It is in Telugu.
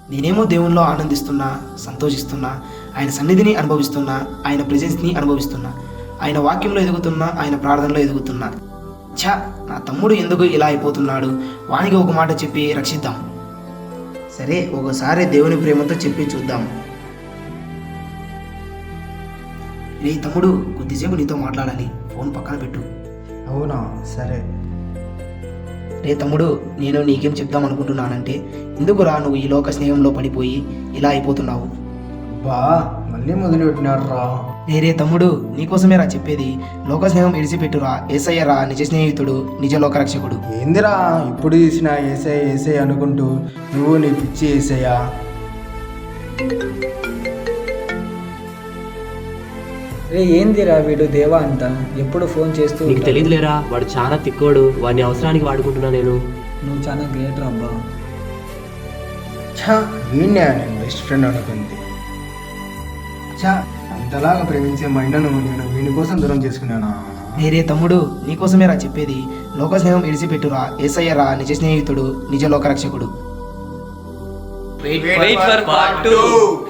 నేనేమో దేవునిలో ఆనందిస్తున్నా, సంతోషిస్తున్నా, ఆయన సన్నిధిని అనుభవిస్తున్నా, ఆయన ప్రెజెన్స్ని అనుభవిస్తున్నా, ఆయన వాక్యంలో ఎదుగుతున్నా, ఆయన ప్రార్థనలో ఎదుగుతున్నా. ఛా, నా తమ్ముడు ఎందుకు ఇలా అయిపోతున్నాడు? వానికి ఒక మాట చెప్పి రక్షిద్దాం. సరే, ఒకసారి దేవుని ప్రేమతో చెప్పి చూద్దాం. రే తమ్ముడు, కొద్దిసేపు నీతో మాట్లాడాలి, ఫోన్ పక్కన పెట్టు. అవునా, సరే. రే తమ్ముడు, నేను నీకేం చెప్దాం అనుకుంటున్నానంటే, ఎందుకురా నువ్వు ఈ లోక స్నేహంలో పడిపోయి ఇలా అయిపోతున్నావు? బా, మళ్ళీ మొదలుపెట్టినారు రా. రే తమ్ముడు, నీకోసమే రా చెప్పేది. లోక స్నేహం విడిచిపెట్టురా. యేసయ్య రా నిజ స్నేహితుడు, నిజ లోకరక్షకుడు. ఏందిరా ఇప్పుడు తీసిన ఏసై ఏసై అనుకుంటూ నువ్వు నీ పిచ్చి ఏసయ్యా. రే ఏందిరా వీడు దేవా అంట ఎప్పుడు ఫోన్ చేస్తూ నీకు తెలియదులేరా, వాడు చాలా తిక్కోడు. వాడిని అవసరానికి వాడుకుంటున్నా నేను. నువ్వు చాలా గ్రేట్ రా అబ్బా. ఛా, వీణ్ణే నేను బెస్ట్ ఫ్రెండ్ అనుకుంది. ఛా, అంతలాగా ప్రేమించే మైండ్ను నేను వీని కోసం దూరం చేసుకున్నానా? రే తమ్ముడు, నీకోసమే రా చెప్పేది. లోక స్నేహం విడిచిపెట్టురా. యేసయ్య రా నిజ స్నేహితుడు, నిజ లోకరక్షకుడు. Wait for part 2.